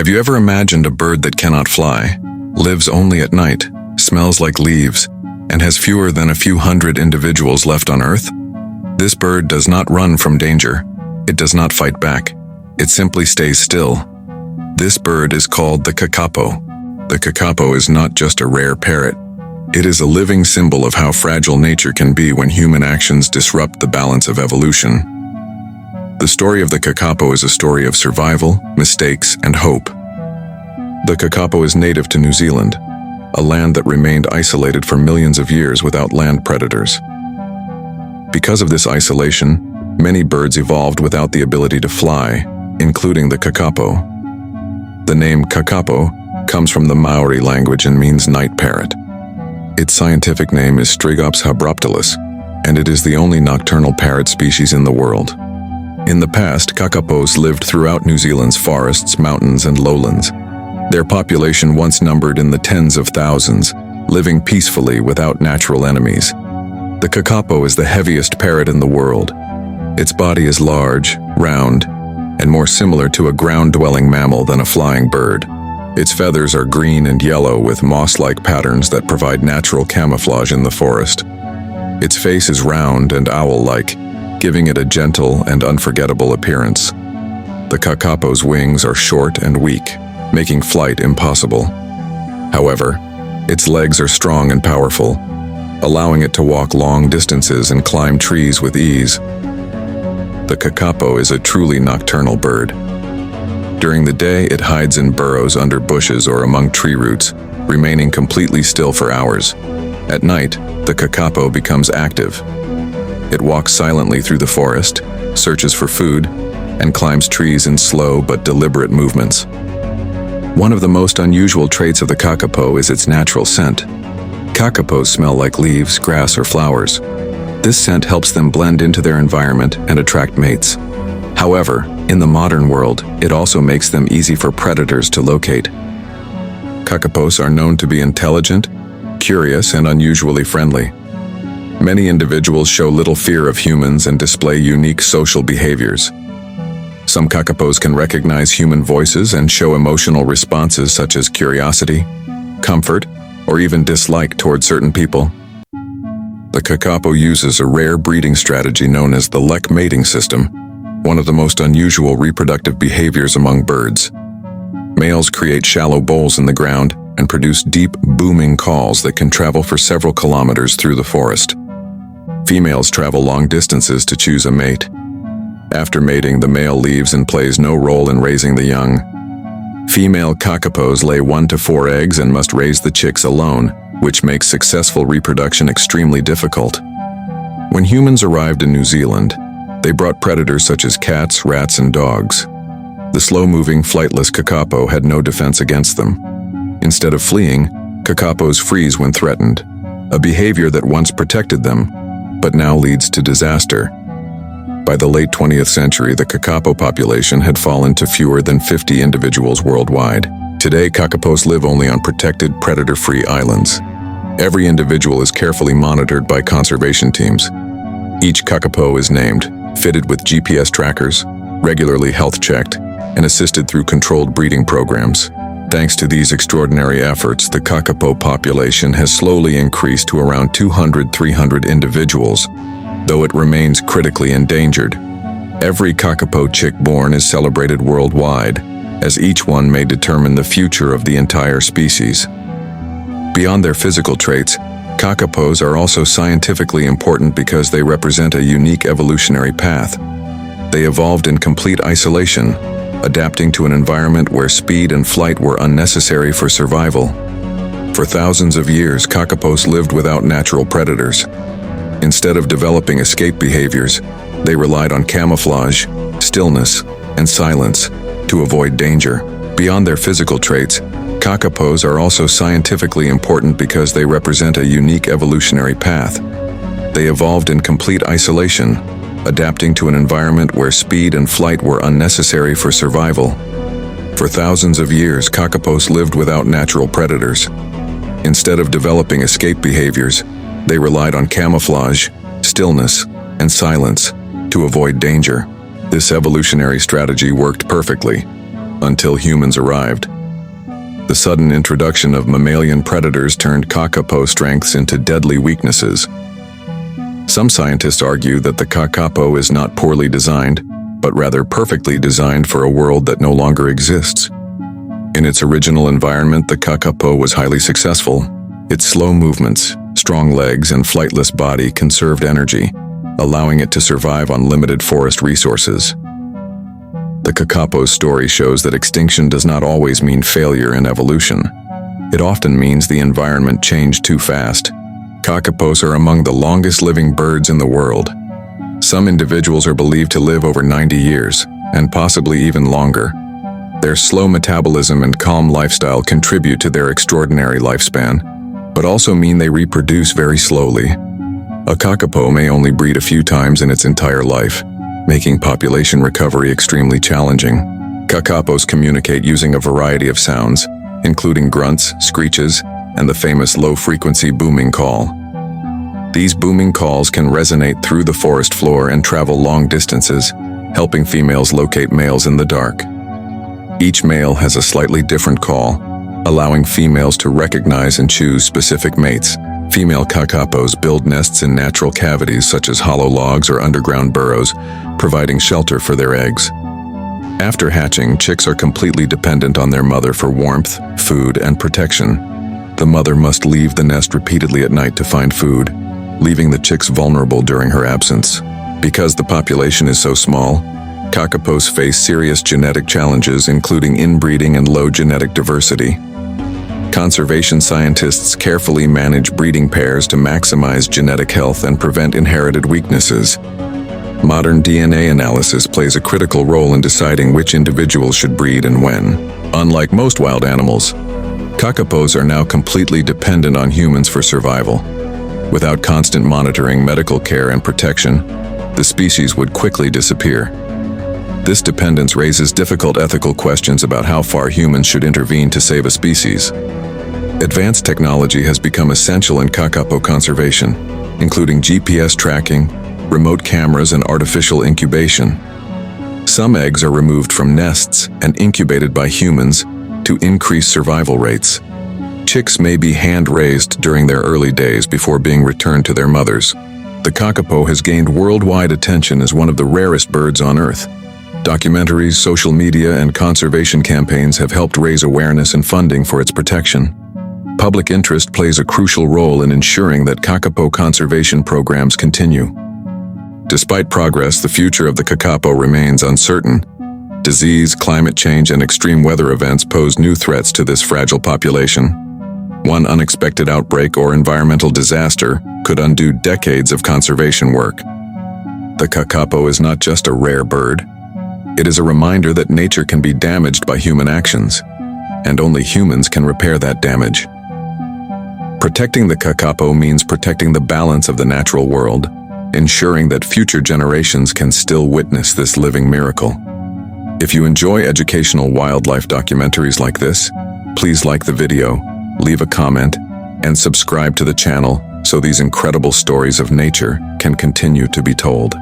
Have you ever imagined a bird that cannot fly, lives only at night, smells like leaves, and has fewer than a few hundred individuals left on Earth? This bird does not run from danger. It does not fight back. It simply stays still. This bird is called the kakapo. The kakapo is not just a rare parrot. It is a living symbol of how fragile nature can be when human actions disrupt the balance of evolution. The story of the kakapo is a story of survival, mistakes, and hope. The kakapo is native to New Zealand, a land that remained isolated for millions of years without land predators. Because of this isolation, many birds evolved without the ability to fly, including the kakapo. The name kakapo comes from the Maori language and means night parrot. Its scientific name is Strigops habruptilis, and it is the only nocturnal parrot species in the world. In the past, kakapos lived throughout New Zealand's forests, mountains, and lowlands. Their population once numbered in the tens of thousands, living peacefully without natural enemies. The kakapo is the heaviest parrot in the world. Its body is large, round, and more similar to a ground-dwelling mammal than a flying bird. Its feathers are green and yellow with moss-like patterns that provide natural camouflage in the forest. Its face is round and owl-like, giving it a gentle and unforgettable appearance. The kakapo's wings are short and weak, making flight impossible. However, its legs are strong and powerful, allowing it to walk long distances and climb trees with ease. The kakapo is a truly nocturnal bird. During the day, it hides in burrows under bushes or among tree roots, remaining completely still for hours. At night, the kakapo becomes active. It walks silently through the forest, searches for food, and climbs trees in slow but deliberate movements. One of the most unusual traits of the kakapo is its natural scent. Kakapos smell like leaves, grass, or flowers. This scent helps them blend into their environment and attract mates. However, in the modern world, it also makes them easy for predators to locate. Kakapos are known to be intelligent, curious, and unusually friendly. Many individuals show little fear of humans and display unique social behaviors. Some kakapos can recognize human voices and show emotional responses such as curiosity, comfort, or even dislike toward certain people. The kakapo uses a rare breeding strategy known as the lek mating system, one of the most unusual reproductive behaviors among birds. Males create shallow bowls in the ground and produce deep, booming calls that can travel for several kilometers through the forest. Females travel long distances to choose a mate. After mating, the male leaves and plays no role in raising the young. Female kakapos lay 1 to 4 eggs and must raise the chicks alone, which makes successful reproduction extremely difficult. When humans arrived in New Zealand, they brought predators such as cats, rats, and dogs. The slow-moving, flightless kakapo had no defense against them. Instead of fleeing, kakapos freeze when threatened, a behavior that once protected them, but now leads to disaster. By the late 20th century, the kakapo population had fallen to fewer than 50 individuals worldwide. Today, kakapos live only on protected, predator-free islands. Every individual is carefully monitored by conservation teams. Each kakapo is named, fitted with GPS trackers, regularly health checked, and assisted through controlled breeding programs. Thanks to these extraordinary efforts, the kakapo population has slowly increased to around 200-300 individuals, though it remains critically endangered. Every kakapo chick born is celebrated worldwide, as each one may determine the future of the entire species. Beyond their physical traits, kakapos are also scientifically important because they represent a unique evolutionary path. They evolved in complete isolation, adapting to an environment where speed and flight were unnecessary for survival. For thousands of years, kakapos lived without natural predators. Instead of developing escape behaviors, they relied on camouflage, stillness, and silence to avoid danger. Beyond their physical traits, kakapos are also scientifically important because they represent a unique evolutionary path. They evolved in complete isolation, adapting to an environment where speed and flight were unnecessary for survival. For thousands of years, kakapos lived without natural predators. Instead of developing escape behaviors, they relied on camouflage, stillness, and silence to avoid danger. This evolutionary strategy worked perfectly. until humans arrived. The sudden introduction of mammalian predators turned Kakapo strengths into deadly weaknesses. Some scientists argue that the Kakapo is not poorly designed, but rather perfectly designed for a world that no longer exists. In its original environment, the Kakapo was highly successful. Its slow movements, strong legs, and flightless body conserved energy, allowing it to survive on limited forest resources. The Kakapo's story shows that extinction does not always mean failure in evolution. It often means the environment changed too fast. Kakapos are among the longest living birds in the world. Some individuals are believed to live over 90 years, and possibly even longer. Their slow metabolism and calm lifestyle contribute to their extraordinary lifespan, but also mean they reproduce very slowly. A kakapo may only breed a few times in its entire life, making population recovery extremely challenging. Kakapos communicate using a variety of sounds, including grunts, screeches, and the famous low-frequency booming call. These booming calls can resonate through the forest floor and travel long distances, helping females locate males in the dark. Each male has a slightly different call, allowing females to recognize and choose specific mates. Female kakapos build nests in natural cavities such as hollow logs or underground burrows, providing shelter for their eggs. After hatching, chicks are completely dependent on their mother for warmth, food, and protection. The mother must leave the nest repeatedly at night to find food, leaving the chicks vulnerable during her absence. Because the population is so small, kakapos face serious genetic challenges, including inbreeding and low genetic diversity. Conservation scientists carefully manage breeding pairs to maximize genetic health and prevent inherited weaknesses. Modern DNA analysis plays a critical role in deciding which individuals should breed and when. Unlike most wild animals, kakapos are now completely dependent on humans for survival. Without constant monitoring, medical care, and protection, the species would quickly disappear. This dependence raises difficult ethical questions about how far humans should intervene to save a species. Advanced technology has become essential in kakapo conservation, including GPS tracking, remote cameras, and artificial incubation. Some eggs are removed from nests and incubated by humans to increase survival rates. Chicks may be hand-raised during their early days before being returned to their mothers. The kakapo has gained worldwide attention as one of the rarest birds on Earth. Documentaries, social media, and conservation campaigns have helped raise awareness and funding for its protection. Public interest plays a crucial role in ensuring that kakapo conservation programs continue. Despite progress, the future of the kakapo remains uncertain. Disease, climate change, and extreme weather events pose new threats to this fragile population. One unexpected outbreak or environmental disaster could undo decades of conservation work. The kakapo is not just a rare bird. It is a reminder that nature can be damaged by human actions, and only humans can repair that damage. Protecting the kakapo means protecting the balance of the natural world, ensuring that future generations can still witness this living miracle. If you enjoy educational wildlife documentaries like this, please like the video, leave a comment, and subscribe to the channel so these incredible stories of nature can continue to be told.